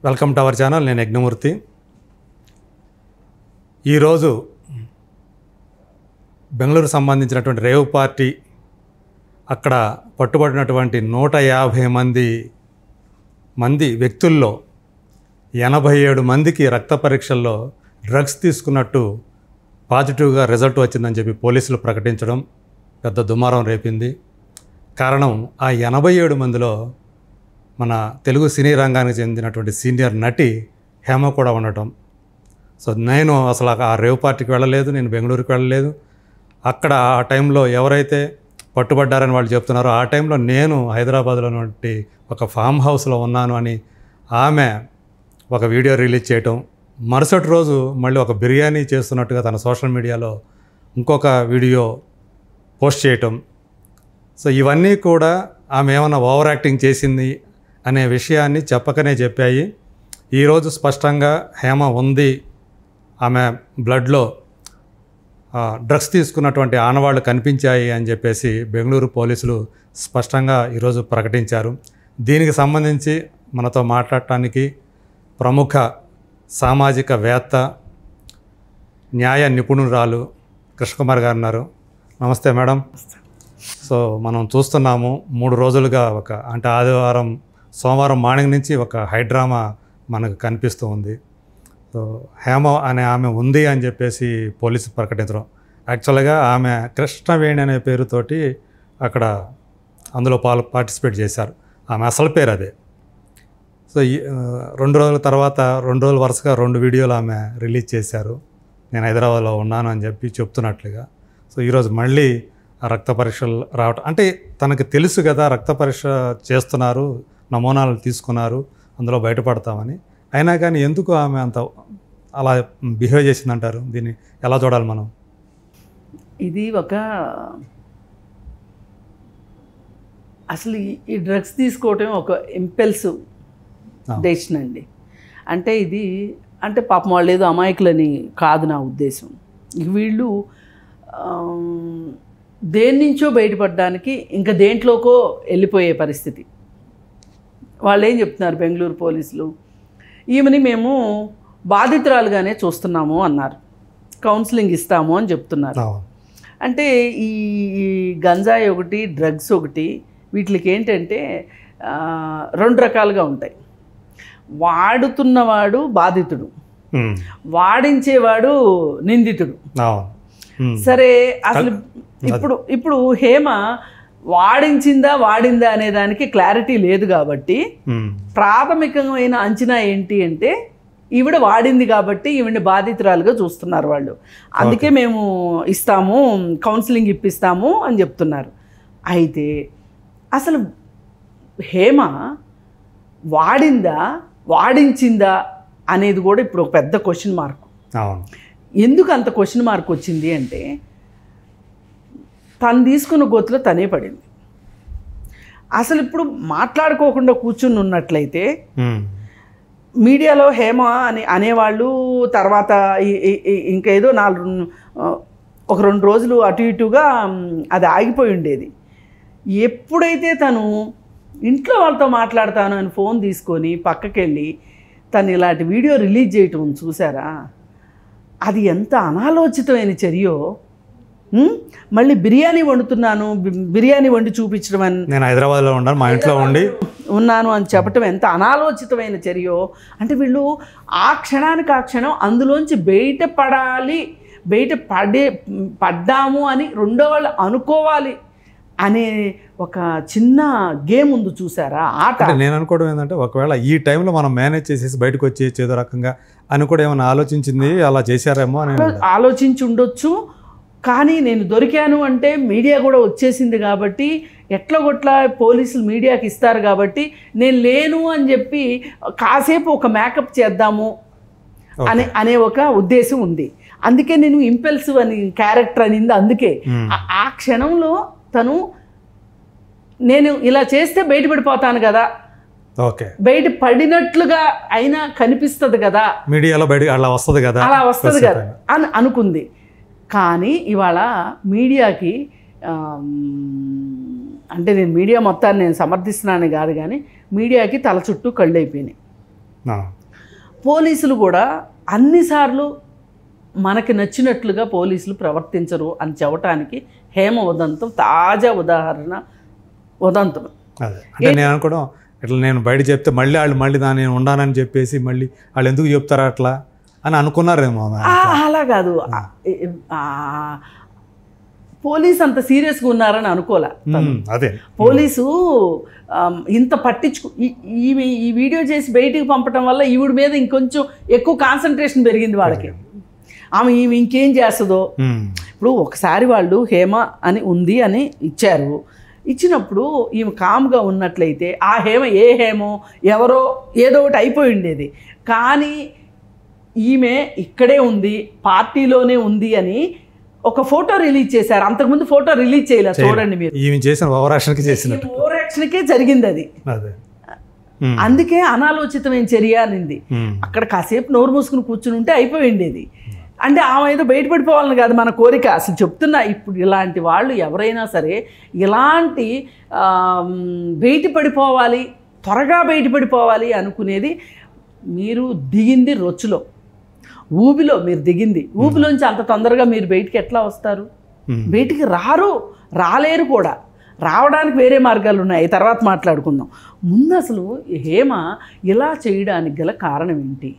Welcome to our channel. నేను యజ్ఞమూర్తి. ఈరోజు బెంగళూరు సంబంధించినటువంటి రేవ్ పార్టీ అక్కడ పట్టుబడినటువంటి 150 మంది వ్యక్తుల్లో 87 మందికి రక్త పరీక్షల్లో డ్రగ్స్ తీసుకున్నట్టు పాజిటివ్గా రిజల్ట్ వచ్చిందని చెప్పి పోలీసులు ప్రకటించడం పెద్ద దుమారం రేపింది. కారణం ఆ 87 మందిలో మన తెలుగు సినీ రంగానికి చెందినటువంటి సీనియర్ నటి హేమ కూడా ఉండటం. సో నేను అసలు ఆ రేవ్ పార్టీకి వెళ్ళలేదు, నేను బెంగళూరుకి వెళ్ళలేదు. అక్కడ ఆ టైంలో ఎవరైతే పట్టుబడ్డారని వాళ్ళు చెప్తున్నారో ఆ టైంలో నేను హైదరాబాద్లోని ఒక ఫామ్ హౌస్లో ఉన్నాను అని ఆమె ఒక వీడియో రిలీజ్ చేయటం, మరుసటి రోజు మళ్ళీ ఒక బిర్యానీ చేస్తున్నట్టుగా తన సోషల్ మీడియాలో ఇంకొక వీడియో పోస్ట్ చేయటం. సో ఇవన్నీ కూడా ఆమె ఏమైనా ఓవర్ యాక్టింగ్ చేసింది అనే విషయాన్ని చెప్పకనే చెప్పాయి. ఈరోజు స్పష్టంగా హేమ ఉంది, ఆమె బ్లడ్లో డ్రగ్స్ తీసుకున్నటువంటి ఆనవాళ్ళు కనిపించాయి అని చెప్పేసి బెంగళూరు పోలీసులు స్పష్టంగా ఈరోజు ప్రకటించారు. దీనికి సంబంధించి మనతో మాట్లాడటానికి ప్రముఖ సామాజికవేత్త, న్యాయ నిపుణురాలు కృష్ణకుమార్ గారు ఉన్నారు. నమస్తే మేడం. సో మనం చూస్తున్నాము 3 రోజులుగా అంటే ఆదివారం సోమవారం మార్నింగ్ నుంచి ఒక హైడ్రామా మనకు కనిపిస్తూ ఉంది. సో హేమ అనే ఆమె ఉంది అని చెప్పేసి పోలీసు ప్రకటించడం. యాక్చువల్గా ఆమె కృష్ణవేణి అనే పేరుతోటి అక్కడ అందులో పార్టిసిపేట్ చేశారు. ఆమె అసలు పేరు అదే. సో 2 రోజుల తర్వాత 2 రోజులు వరుసగా 2 వీడియోలు ఆమె రిలీజ్ చేశారు. నేను హైదరాబాద్లో ఉన్నాను అని చెప్పి చెప్తున్నట్లుగా. సో ఈరోజు మళ్ళీ ఆ రక్త పరీక్షలు రావటం అంటే తనకు తెలుసు కదా, రక్త పరీక్ష చేస్తున్నారు, నమూనాలు తీసుకున్నారు, అందులో బయటపడతామని. అయినా కానీ ఎందుకు ఆమె అంత అలా బిహేవ్ చేసిందంటారు? దీన్ని ఎలా చూడాలి మనం? ఇది అసలు ఈ డ్రగ్స్ తీసుకోవటం ఒక ఇంపల్సివ్ డెసిషన్ అండి. అంటే ఇది అంటే పాపం వాళ్ళు ఏదో అమాయకులని కాదు నా ఉద్దేశం. వీళ్ళు దేని నుంచో బయటపడడానికి ఇంకా దేంట్లోకో వెళ్ళిపోయే పరిస్థితి. వాళ్ళు ఏం చెప్తున్నారు బెంగళూరు పోలీసులు, ఈమెని మేము బాధితురాలుగానే చూస్తున్నాము అన్నారు, కౌన్సిలింగ్ ఇస్తాము అని చెప్తున్నారు. అంటే ఈ గంజాయి ఒకటి, డ్రగ్స్ ఒకటి, వీటికి ఏంటంటే 2 రకాలుగా ఉంటాయి. వాడుతున్నవాడు బాధితుడు, వాడించేవాడు నిందితుడు. సరే, అసలు ఇప్పుడు హేమ వాడిందా అనేదానికి క్లారిటీ లేదు కాబట్టి ప్రాథమికమైన అంచనా ఏంటి అంటే ఈవిడ వాడింది కాబట్టి ఈవిడ్ని బాధితురాలుగా చూస్తున్నారు వాళ్ళు. అందుకే మేము ఇస్తాము, కౌన్సిలింగ్ ఇప్పిస్తాము అని చెప్తున్నారు. అయితే అసలు హేమ వాడించిందా అనేది కూడా ఇప్పుడు ఒక పెద్ద క్వశ్చన్ మార్క్. ఎందుకు అంత క్వశ్చన్ మార్క్ వచ్చింది అంటే తను తీసుకున్న గోతులో తనే పడింది. అసలు ఇప్పుడు మాట్లాడుకోకుండా కూర్చుని ఉన్నట్లయితే మీడియాలో హేమ అని అనేవాళ్ళు, తర్వాత ఇంకేదో 1-2 రోజులు అటు ఇటుగా అది ఆగిపోయి ఉండేది. ఎప్పుడైతే తను ఇంట్లో వాళ్ళతో మాట్లాడతాను అని ఫోన్ తీసుకొని పక్కకెళ్ళి తను ఇలాంటి వీడియో రిలీజ్ చేయటం చూసారా, అది ఎంత అనాలోచితమైన చర్యో. మళ్ళీ బిర్యానీ వండుతున్నాను, బిర్యానీ వండి చూపించడం అని, నేను హైదరాబాద్లో ఉన్నాను, మా ఇంట్లో ఉన్నాను అని చెప్పటం ఎంత అనాలోచితమైన చర్యో. అంటే వీళ్ళు ఆ క్షణానికి ఆ క్షణం అందులోంచి పడ్డాము అని రెండో వాళ్ళు అనుకోవాలి అనే ఒక చిన్న గేమ్ ఉంది చూసారా, ఆట. నేను అనుకోవడం ఏంటంటే ఒకవేళ ఈ టైంలో మనం మేనేజ్ చేసేసి బయటకు వచ్చి ఏదో రకంగా అని కూడా ఏమైనా ఆలోచించింది, అలా చేశారేమో అని ఆలోచించి ఉండొచ్చు. కానీ నేను దొరికాను అంటే మీడియా కూడా వచ్చేసింది కాబట్టి ఎట్లా కొట్లా పోలీసులు మీడియాకి ఇస్తారు కాబట్టి నేను లేను అని చెప్పి కాసేపు ఒక మేకప్ చేద్దాము అనే ఒక ఉద్దేశం ఉంది. అందుకే నేను ఇంపల్సివ్ అని క్యారెక్టర్ అనింది. అందుకే ఆ క్షణంలో తను నేను ఇలా చేస్తే బయటపడిపోతాను కదా, బయట పడినట్లుగా అయినా కనిపిస్తుంది కదా, మీడియాలో అలా వస్తుంది కదా అని అనుకుంది. కానీ ఇవాళ మీడియాకి అంటే నేను మీడియా మొత్తాన్ని నేను సమర్థిస్తున్నాను కాదు, కానీ మీడియాకి తల చుట్టూ కళ్ళు అయిపోయినాయి. పోలీసులు కూడా అన్నిసార్లు మనకి నచ్చినట్లుగా పోలీసులు ప్రవర్తించరు అని చెప్పడానికి హేమ ఉదంతం తాజా ఉదాహరణ. ఉదంతం అంటే నేను అనుకోవడం ఇట్లా నేను బయట చెప్తే మళ్ళీ నేను ఉండానని చెప్పేసి మళ్ళీ వాళ్ళు ఎందుకు చెప్తారా అట్లా అని అనుకున్నారేమో. అలా కాదు, పోలీసు అంత సీరియస్గా ఉన్నారని అనుకోలే. అదే పోలీసు ఇంత ఈ వీడియో చేసి బయటికి పంపడం వల్ల ఈవిడ మీద ఇంకొంచెం ఎక్కువ కాన్సన్ట్రేషన్ పెరిగింది వాళ్ళకి. ఈమె ఇంకేం చేస్తుందో. ఇప్పుడు ఒకసారి వాళ్ళు హేమ అని ఉంది అని ఇచ్చారు, ఇచ్చినప్పుడు ఈమె కామ్గా ఉన్నట్లయితే ఆ హేమ ఏ హేమో ఎవరో ఏదో ఒకటి అయిపోయి ఉండేది. కానీ ఈమె ఇక్కడే ఉంది, పార్టీలోనే ఉంది అని ఒక ఫోటో రిలీజ్ చేశారు. అంతకుముందు ఫోటో రిలీజ్ చేయలేదు. చూడండి మీరు, ఈమె చేసిన ఓవరాక్షన్కే జరిగింది అది. అందుకే అనాలోచితమైన చర్య అనింది. అక్కడ కాసేపు నోరు మూసుకుని కూర్చుని ఉంటే అయిపోయి ఉండేది. అంటే ఆమె ఏదో బయటపడిపోవాలని కాదు మన కోరిక. అసలు చెప్తున్నా, ఇప్పుడు ఇలాంటి వాళ్ళు ఎవరైనా సరే ఇలాంటి బయటపడిపోవాలి, త్వరగా బయటపడిపోవాలి అనుకునేది, మీరు దిగింది రొచ్చులో, ఊబిలో మీరు దిగింది. ఊబిలోంచి అంత తొందరగా మీరు బయటికి ఎట్లా వస్తారు? బయటికి రాలేరు కూడా. రావడానికి వేరే మార్గాలు ఉన్నాయి, తర్వాత మాట్లాడుకుందాం. ముందు అసలు హేమ ఇలా చేయడానికి గల కారణం ఏంటి?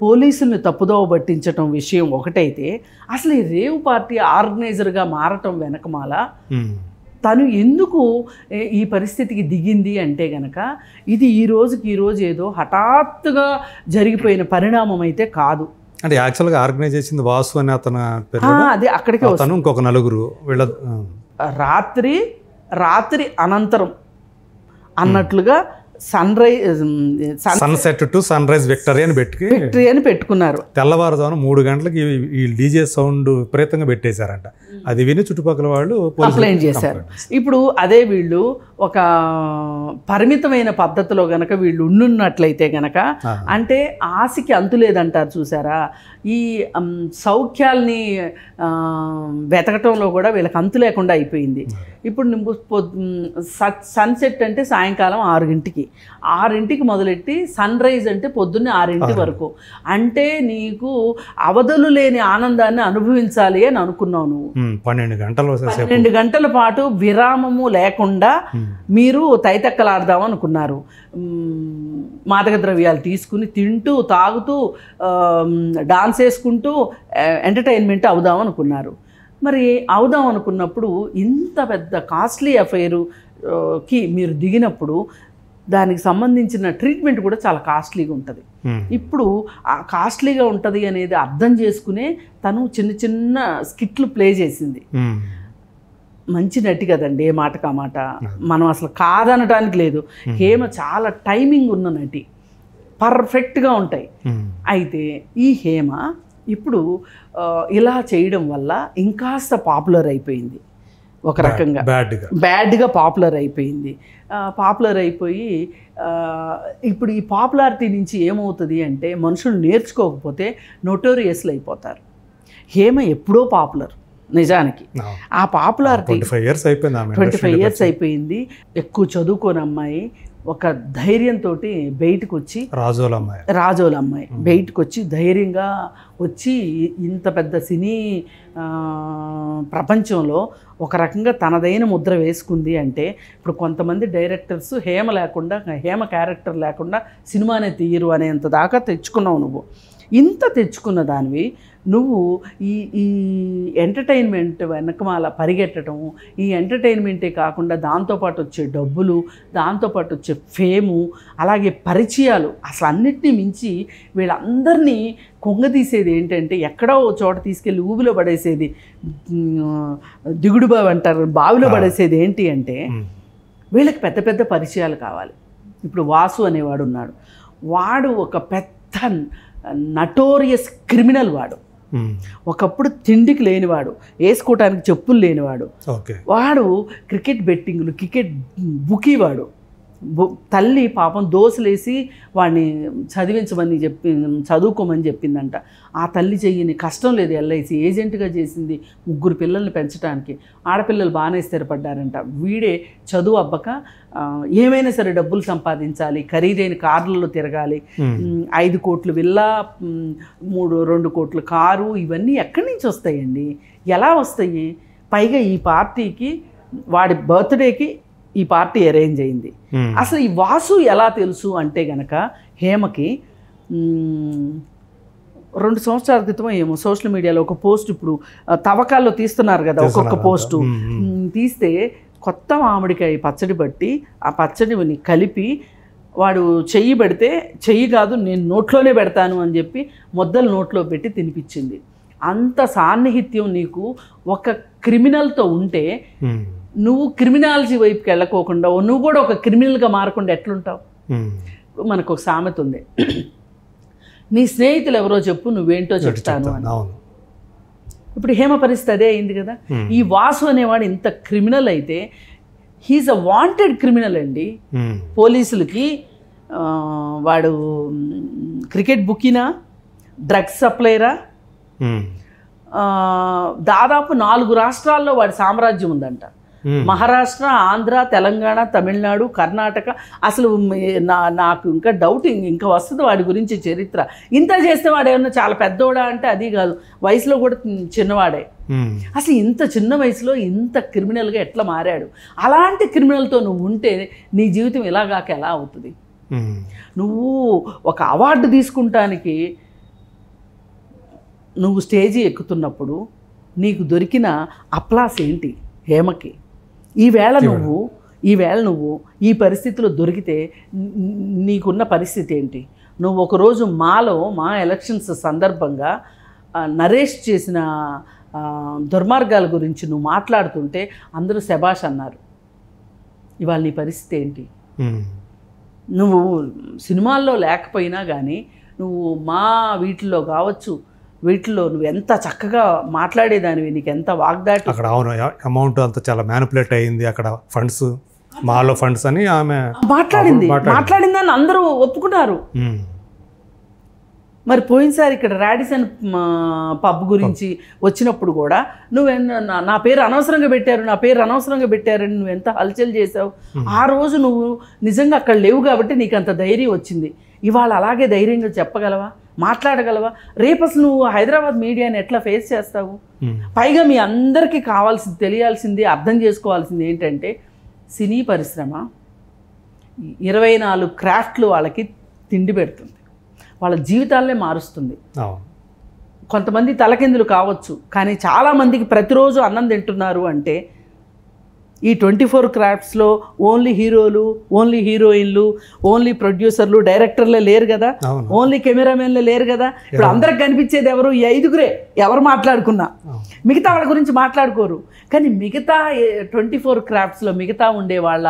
పోలీసుల్ని తప్పుదోవ పట్టించటం విషయం ఒకటైతే, అసలు ఈ రేవ్ పార్టీ ఆర్గనైజర్గా మారటం వెనకమాల తను ఎందుకు ఈ పరిస్థితికి దిగింది అంటే గనక, ఇది ఈ రోజు ఏదో హఠాత్తుగా జరిగిపోయిన పరిణామం అయితే కాదు. అంటే యాక్చువల్గా ఆర్గనైజ్ చేసింది వాసు అని అతను, అదే అక్కడికే వస్తాను. ఇంకొక నలుగురు వీళ్ళ రాత్రి అనంతరం అన్నట్లుగా sunset to sunrise victory అని పెట్టుకున్నారు. తెల్లవారుజామున 3 గంటలకి ఈ డీజే సౌండ్ విపరీతంగా పెట్టేశారంట. అది విని చుట్టుపక్కల వాళ్ళు కంప్లైంట్ చేశారు. ఇప్పుడు అదే వీళ్ళు ఒక పరిమితమైన పద్ధతిలో గనక వీళ్ళు ఉండున్నట్లయితే గనక, అంటే ఆశకి అంతు లేదంటారు చూసారా, ఈ సౌఖ్యాల్ని వెతకటంలో కూడా వీళ్ళకి అంతు లేకుండా అయిపోయింది. ఇప్పుడు సన్సెట్ అంటే సాయంకాలం 6 మొదలెట్టి సన్ రైజ్ అంటే పొద్దున్నే 6 వరకు. అంటే నీకు అవధులు లేని ఆనందాన్ని అనుభవించాలి అని అనుకున్నావు నువ్వు. 12 గంటల పాటు విరామము లేకుండా మీరు తైతక్కలాడదాం అనుకున్నారు. మాదక ద్రవ్యాలు తీసుకుని తింటూ తాగుతూ డాన్స్ వేసుకుంటూ ఎంటర్టైన్మెంట్ అవుదాం అనుకున్నారు. మరి అవుదాం అనుకున్నప్పుడు ఇంత పెద్ద కాస్ట్లీ అఫైరుకి మీరు దిగినప్పుడు దానికి సంబంధించిన ట్రీట్మెంట్ కూడా చాలా కాస్ట్లీగా ఉంటుంది. ఇప్పుడు ఆ కాస్ట్లీగా ఉంటుంది అనేది అర్థం చేసుకునే తను చిన్న స్కిట్లు ప్లే చేసింది. మంచి నటి కదండి, ఏ మాటకా మాట మనం అసలు కాదనడానికి లేదు. హేమ చాలా టైమింగ్ ఉన్న నటి, పర్ఫెక్ట్గా ఉంటాయి. అయితే ఈ హేమ ఇప్పుడు ఇలా చేయడం వల్ల ఇంకాస్త పాపులర్ అయిపోయింది. ఒక రకంగా బ్యాడ్గా పాపులర్ అయిపోయింది. పాపులర్ అయిపోయి ఇప్పుడు ఈ పాపులారిటీ నుంచి ఏమవుతుంది అంటే, మనుషులు నేర్చుకోకపోతే నోటోరియస్లు అయిపోతారు. హేమ ఎప్పుడో పాపులర్ నిజానికి. ఆ పాపులారిటీ 25 years అయిపోయింది. ఎక్కువ చదువుకోని అమ్మాయి ఒక ధైర్యంతో బయటకు వచ్చి, రాజోల అమ్మాయి బయటకు వచ్చి ధైర్యంగా వచ్చి ఇంత పెద్ద సినీ ప్రపంచంలో ఒక రకంగా తనదైన ముద్ర వేసుకుంది అంటే, ఇప్పుడు కొంతమంది డైరెక్టర్స్ హేమ క్యారెక్టర్ లేకుండా సినిమానే తీయరు అనేంత దాకా తెచ్చుకున్నావు నువ్వు. ఇంత తెచ్చుకున్న దానివి నువ్వు ఈ ఎంటర్టైన్మెంట్ వెనకమాల పరిగెట్టడం, ఈ ఎంటర్టైన్మెంటే కాకుండా దాంతోపాటు వచ్చే డబ్బులు, దాంతోపాటు వచ్చే ఫేము, అలాగే పరిచయాలు, అసలు అన్నిటినీ మించి వీళ్ళందరినీ కొంగదీసేది ఏంటంటే, ఎక్కడో చోట తీసుకెళ్ళి ఊబిలో పడేసేది, దిగుడు బావి అంటారు, బావిలో పడేసేది ఏంటి అంటే, వీళ్ళకి పెద్ద పెద్ద పరిచయాలు కావాలి. ఇప్పుడు వాసు అనేవాడు ఉన్నాడు, వాడు ఒక పెద్ద నటోరియస్ క్రిమినల్. ఒకప్పుడు తిండికి లేనివాడు, వేసుకోవటానికి చెప్పులు లేనివాడు, వాడు క్రికెట్ బెట్టింగ్లు, క్రికెట్ బుకీవాడు, తల్లి పాపం దోసలేసి వాడిని చదువుకోమని చెప్పిందంట. ఆ తల్లి చెయ్యని కష్టం లేదు, ఎల్ఐసి ఏజెంట్గా చేసింది 3 పిల్లల్ని పెంచడానికి. ఆడపిల్లలు బాగానే స్థిరపడ్డారంట. వీడే చదువు అబ్బక ఏమైనా సరే డబ్బులు సంపాదించాలి, ఖరీదైన కార్లలో తిరగాలి, 5 కోట్లు విల్లా, 2 కోట్ల కారు, ఇవన్నీ ఎక్కడి నుంచి వస్తాయండి? ఎలా వస్తాయి? పైగా ఈ పార్టీకి వాడి బర్త్డేకి ఈ పార్టీ అరేంజ్ అయింది. అసలు ఈ వాసు ఎలా తెలుసు అంటే గనక హేమకి 2 సంవత్సరాల క్రితం ఏమో సోషల్ మీడియాలో ఒక పోస్ట్, ఇప్పుడు తవ్వకాల్లో తీస్తున్నారు కదా ఒక్కొక్క పోస్టు, తీస్తే కొత్త మామిడికాయ పచ్చడి బట్టి ఆ పచ్చడిని కలిపి వాడు చెయ్యి పెడితే, చెయ్యి కాదు నేను నోట్లోనే పెడతాను అని చెప్పి మొద్దలు నోట్లో పెట్టి తినిపించింది. అంత సాన్నిహిత్యం నీకు ఒక క్రిమినల్తో ఉంటే నువ్వు క్రిమినాలజీ వైపుకి వెళ్ళకోకుండా నువ్వు కూడా ఒక క్రిమినల్గా మారకుండా ఎట్లుంటావు? మనకు ఒక సామెత ఉంది, నీ స్నేహితులు ఎవరో చెప్పు నువ్వేంటో చెప్తాను అని. ఇప్పుడు హేమ పరిస్థితి అదే అయింది కదా. ఈ వాసు అనేవాడు ఇంత క్రిమినల్ అయితే హీఈస్ అ వాంటెడ్ క్రిమినల్ అండి. పోలీసులకి వాడు క్రికెట్ బుకీనా, డ్రగ్స్ సప్లైరా, దాదాపు 4 రాష్ట్రాల్లో వాడి సామ్రాజ్యం ఉందంట. మహారాష్ట్ర, ఆంధ్ర, తెలంగాణ, తమిళనాడు, కర్ణాటక. అసలు నాకు ఇంకా డౌట్ ఇంకా వస్తుంది వాడి గురించి చరిత్ర. ఇంత చేస్తే వాడు ఏమన్నా చాలా పెద్దోడా అంటే అది కాదు, వయసులో కూడా చిన్నవాడే. అసలు ఇంత చిన్న వయసులో ఇంత క్రిమినల్గా ఎట్లా మారాడు? అలాంటి క్రిమినల్తో నువ్వు ఉంటే నీ జీవితం ఇలాగాక ఎలా అవుతుంది? నువ్వు ఒక అవార్డు తీసుకుంటానికి నువ్వు స్టేజీ ఎక్కుతున్నప్పుడు నీకు దొరికిన అప్లాస్ ఏంటి హేమకి? ఈవేళ నువ్వు ఈ పరిస్థితిలో దొరికితే నీకున్న పరిస్థితి ఏంటి? నువ్వు ఒకరోజు మా ఎలక్షన్స్ సందర్భంగా నరేష్ చేసిన దుర్మార్గాల గురించి నువ్వు మాట్లాడుతుంటే అందరూ శబాష్ అన్నారు. ఇవాళ నీ పరిస్థితి ఏంటి? నువ్వు సినిమాల్లో లేకపోయినా కానీ నువ్వు వీటిల్లో కావచ్చు, వీటిలో నువ్వు ఎంత చక్కగా మాట్లాడేదానివి, నీకు ఎంత వాగ్దాటి. అక్కడ అవును అమౌంట్ అంతా చాలా మ్యానిపులేట్ అయింది, అక్కడ ఫండ్స్ మాలో ఫండ్స్ అని ఆమె మాట్లాడిందని అందరూ ఒప్పుకున్నారు. మరి పోయినసారి ఇక్కడ రాడిసన్ పబ్ గురించి వచ్చినప్పుడు కూడా నా పేరు అనవసరంగా పెట్టారని నువ్వు ఎంత హల్చల్ చేసావు. ఆ రోజు నువ్వు నిజంగా అక్కడ లేవు కాబట్టి నీకు అంత ధైర్యం వచ్చింది. ఇవాళ అలాగే ధైర్యంగా చెప్పగలవా, మాట్లాడగలవా? రేపు అసలు నువ్వు హైదరాబాద్ మీడియాని ఎట్లా ఫేస్ చేస్తావు? పైగా మీ అందరికీ తెలియాల్సింది, అర్థం చేసుకోవాల్సింది ఏంటంటే సినీ పరిశ్రమ 24 క్రాఫ్ట్లు వాళ్ళకి తిండి పెడుతుంది, వాళ్ళ జీవితాలనే మారుస్తుంది. కొంతమంది తలకిందులు కావచ్చు, కానీ చాలామందికి ప్రతిరోజు అన్నం తింటున్నారు అంటే ఈ 24 క్రాఫ్ట్స్లో ఓన్లీ హీరోలు, ఓన్లీ హీరోయిన్లు, ఓన్లీ ప్రొడ్యూసర్లు, డైరెక్టర్లే లేరు కదా, ఓన్లీ కెమెరామెన్లే లేరు కదా. ఇప్పుడు అందరికి కనిపించేది ఎవరు? ఈ 5గురే. ఎవరు మాట్లాడుకున్నా మిగతా వాళ్ళ గురించి మాట్లాడుకోరు. కానీ మిగతా 24 క్రాఫ్ట్స్లో మిగతా ఉండే వాళ్ళ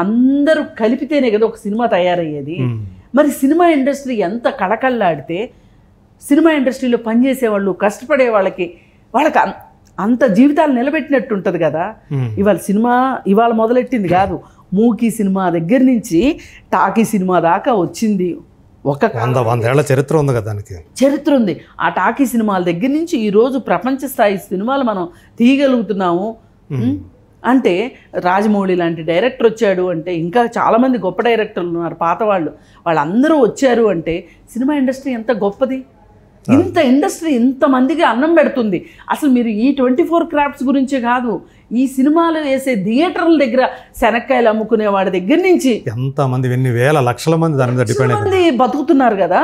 అందరూ కలిపితేనే కదా ఒక సినిమా తయారయ్యేది. మరి సినిమా ఇండస్ట్రీ ఎంత కళకళలాడితే సినిమా ఇండస్ట్రీలో పనిచేసేవాళ్ళు, కష్టపడే వాళ్ళకి అంత జీవితాలు నిలబెట్టినట్టు ఉంటుంది కదా. ఇవాళ మొదలెట్టింది కాదు, మూకీ సినిమా దగ్గర నుంచి టాకీ సినిమా దాకా వచ్చింది. 100 ఏళ్ల చరిత్ర ఉంది కదా, దానికి చరిత్ర ఉంది. ఆ టాకీ సినిమాల దగ్గర నుంచి ఈరోజు ప్రపంచ స్థాయి సినిమాలు మనం తీయగలుగుతున్నాము అంటే రాజమౌళి లాంటి డైరెక్టర్ వచ్చాడు అంటే, ఇంకా చాలామంది గొప్ప డైరెక్టర్లు ఉన్నారు పాత వాళ్ళందరూ వచ్చారు అంటే సినిమా ఇండస్ట్రీ ఎంత గొప్పది. ఇంత ఇండస్ట్రీ ఇంతమందికి అన్నం పెడుతుంది. అసలు మీరు ఈ 24 క్రాఫ్ట్స్ గురించే కాదు, ఈ సినిమాలు వేసే థియేటర్ల దగ్గర శనక్కాయలు అమ్ముకునే వాడి దగ్గర నుంచి ఎంతమంది, ఎన్ని వేల లక్షల మంది దాని మీద డిపెండ్ మంది బతుకుతున్నారు కదా.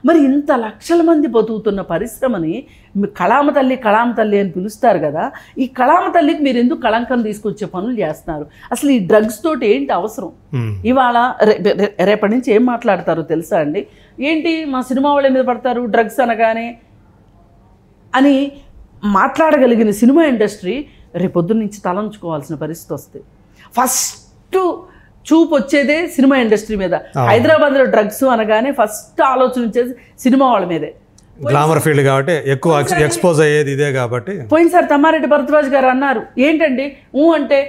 మరి ఇంత లక్షల మంది బతుకుతున్న పరిశ్రమని కళామ తల్లి అని పిలుస్తారు కదా. ఈ కళామ తల్లికి మీరు ఎందుకు కళంకం తీసుకొచ్చే పనులు చేస్తున్నారు? అసలు ఈ డ్రగ్స్ తోటి ఏంటి అవసరం? ఇవాళ రేపటి నుంచి ఏం మాట్లాడతారో తెలుసా అండి? ఏంటి మా సినిమా వాళ్ళ మీద పడతారు డ్రగ్స్ అనగానే అని మాట్లాడగలిగిన సినిమా ఇండస్ట్రీ రేపొద్దున్న నుంచి తలంచుకోవాల్సిన పరిస్థితి వస్తుంది. ఫస్ట్ చూపు వచ్చేదే సినిమా ఇండస్ట్రీ మీద. హైదరాబాద్లో డ్రగ్స్ అనగానే ఫస్ట్ ఆలోచన వచ్చేది సినిమా వాళ్ళ మీదే. గ్లామర్ ఫీల్డ్ కాబట్టి ఎక్కువ ఎక్స్పోజ్ అయ్యేది ఇదే కాబట్టి. పోయినసారి తమ్మారెడ్డి భరద్వాజ్ గారు అన్నారు, ఏంటండి అంటే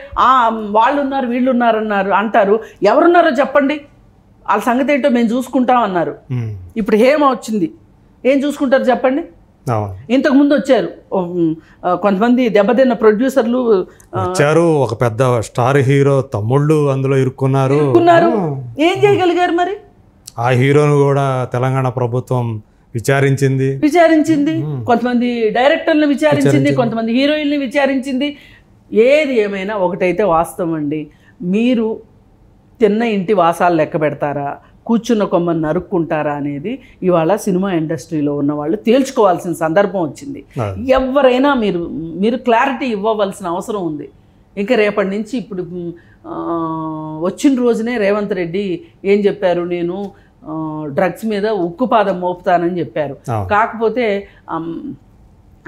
వాళ్ళు ఉన్నారు వీళ్ళు ఉన్నారు అన్నారు అంటారు, ఎవరున్నారో చెప్పండి వాళ్ళ సంగతి ఏంటో మేము చూసుకుంటాం అన్నారు. ఇప్పుడు హేమ వచ్చింది, ఏం చూసుకుంటారు చెప్పండి. ఇంతకుముందు వచ్చారు కొంతమంది దెబ్బతిన్న ప్రొడ్యూసర్లు వచ్చారు, ఒక పెద్ద స్టార్ హీరో తమ్ముళ్ళు అందులో ఇరుక్కున్నారు. ఏం చేయగలిగారు మరి? ఆ హీరోను కూడా తెలంగాణ ప్రభుత్వం విచారించింది, కొంతమంది డైరెక్టర్లను విచారించింది, కొంతమంది హీరోయిన్ని విచారించింది. ఏది ఏమైనా ఒకటైతే వాస్తవం అండి, మీరు తిన్న ఇంటి వాసాలు లెక్క పెడతారా, కూర్చున్న కొమ్మని నరుక్కుంటారా అనేది ఇవాళ సినిమా ఇండస్ట్రీలో ఉన్న వాళ్ళు తేల్చుకోవాల్సిన సందర్భం వచ్చింది. ఎవరైనా మీరు క్లారిటీ ఇవ్వవలసిన అవసరం ఉంది. ఇంకా రేపటి నుంచి ఇప్పుడు వచ్చిన రోజునే రేవంత్ రెడ్డి ఏం చెప్పారు, నేను డ్రగ్స్ మీద ఉక్కుపాదం మోపుతానని చెప్పారు. కాకపోతే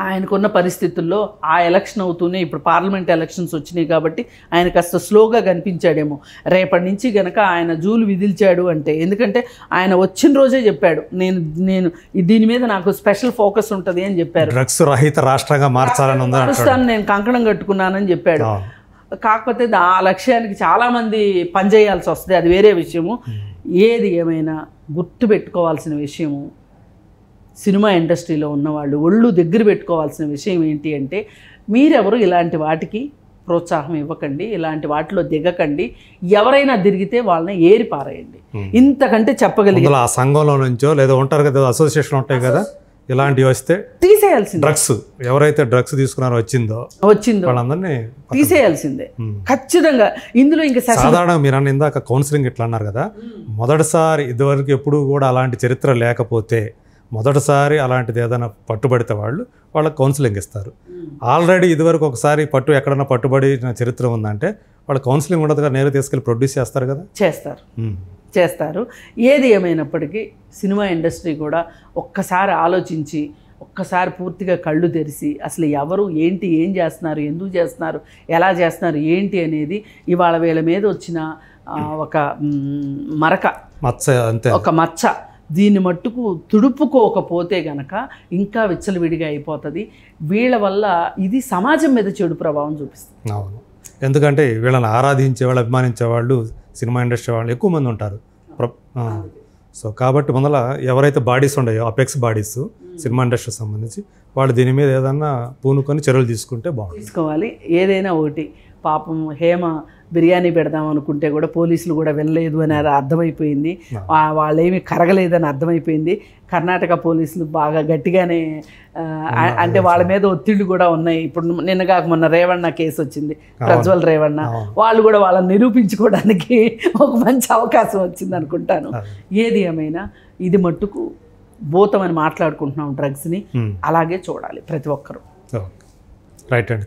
ఆయనకున్న పరిస్థితుల్లో ఆ ఎలక్షన్ అవుతూనే ఇప్పుడు పార్లమెంట్ ఎలక్షన్స్ వచ్చినాయి కాబట్టి ఆయన కాస్త స్లోగా కనిపించాడేమో. రేపటి నుంచి గనక ఆయన జూలు విదిల్చాడు అంటే, ఎందుకంటే ఆయన వచ్చిన రోజే చెప్పాడు, నేను దీని మీద నాకు స్పెషల్ ఫోకస్ ఉంటుంది అని చెప్పారు. డ్రగ్స్ రహిత రాష్ట్రంగా మార్చాలని నేను కంకణం కట్టుకున్నానని చెప్పాడు. కాకపోతే ఆ లక్ష్యానికి చాలామంది పనిచేయాల్సి వస్తుంది, అది వేరే విషయము. ఏది ఏమైనా గుర్తుపెట్టుకోవాల్సిన విషయము, సినిమా ఇండస్ట్రీలో ఉన్నవాళ్ళు ఒళ్ళు దగ్గర పెట్టుకోవాల్సిన విషయం ఏంటి అంటే, మీరెవరు ఇలాంటి వాటికి ప్రోత్సాహం ఇవ్వకండి, ఇలాంటి వాటిలో దిగకండి. ఎవరైనా తిరిగితే వాళ్ళని ఏరి పారేయండి. ఇంతకంటే చెప్పగలిగే ఆ సంఘంలో నుంచో లేదా ఉంటారు కదా, అసోసియేషన్ ఉంటాయి కదా, ఇలాంటివి వస్తే తీసేయాల్సిందే. డ్రగ్స్ ఎవరైతే డ్రగ్స్ తీసుకున్నారో వచ్చిందో వాళ్ళందరినీ తీసేయాల్సిందే ఖచ్చితంగా. ఇందులో ఇంకా సాధారణ మీరు అన్న ఇందాక కౌన్సిలింగ్ ఇట్లా అన్నారు కదా, మొదటిసారి ఇదివరకు ఎప్పుడు కూడా అలాంటి చరిత్ర లేకపోతే మొదటిసారి అలాంటిది ఏదైనా పట్టుబడితే వాళ్ళకి కౌన్సిలింగ్ ఇస్తారు. ఆల్రెడీ ఇదివరకు ఒకసారి ఎక్కడన్నా పట్టుబడిన చరిత్ర ఉందంటే వాళ్ళు కౌన్సిలింగ్ ఉండదు కదా, నేరుగా తీసుకెళ్ళి ప్రొడ్యూస్ చేస్తారు కదా, చేస్తారు. ఏది ఏమైనప్పటికీ సినిమా ఇండస్ట్రీ కూడా ఒక్కసారి ఆలోచించి, ఒక్కసారి పూర్తిగా కళ్ళు తెరిచి అసలు ఎవరు ఏంటి, ఏం చేస్తున్నారు, ఎందుకు చేస్తున్నారు, ఎలా చేస్తున్నారు ఏంటి అనేది ఇవాళ వీళ్ళ మీద వచ్చిన ఒక మచ్చ దీన్ని మట్టుకు తుడుపుకోకపోతే గనక ఇంకా విచ్చలవిడిగా అయిపోతుంది. వీళ్ళ వల్ల ఇది సమాజం మీద చెడు ప్రభావం చూపిస్తుంది. అవును, ఎందుకంటే వీళ్ళని ఆరాధించే వాళ్ళు, అభిమానించే వాళ్ళు సినిమా ఇండస్ట్రీ వాళ్ళు ఎక్కువ మంది ఉంటారు. సో కాబట్టి ముందల ఎవరైతే బాడీస్ ఉన్నాయో అపెక్స్ బాడీస్ సినిమా ఇండస్ట్రీకి సంబంధించి వాళ్ళు దీని మీద ఏదన్నా పూనుకొని చర్యలు తీసుకుంటే తీసుకోవాలి. ఏదైనా ఒకటి పాపం హేమ బిర్యానీ పెడదాం అనుకుంటే కూడా పోలీసులు కూడా వెళ్ళలేదు అని అర్థమైపోయింది, వాళ్ళేమి కరగలేదని అర్థమైపోయింది. కర్ణాటక పోలీసులు బాగా గట్టిగానే అంటే వాళ్ళ మీద ఒత్తిళ్ళు కూడా ఉన్నాయి. ఇప్పుడు నిన్న కాక మొన్న రేవಣ್ణ కేసు వచ్చింది, ప్రజ్వల్ రేవಣ್ణ, వాళ్ళు కూడా వాళ్ళని నిరూపించుకోవడానికి ఒక మంచి అవకాశం వచ్చింది అనుకుంటాను. ఏది ఏమైనా ఇది మట్టుకు భూతం అని మాట్లాడుకుంటున్నాం డ్రగ్స్ని, అలాగే చూడాలి ప్రతి ఒక్కరూ. రైట్ అండి.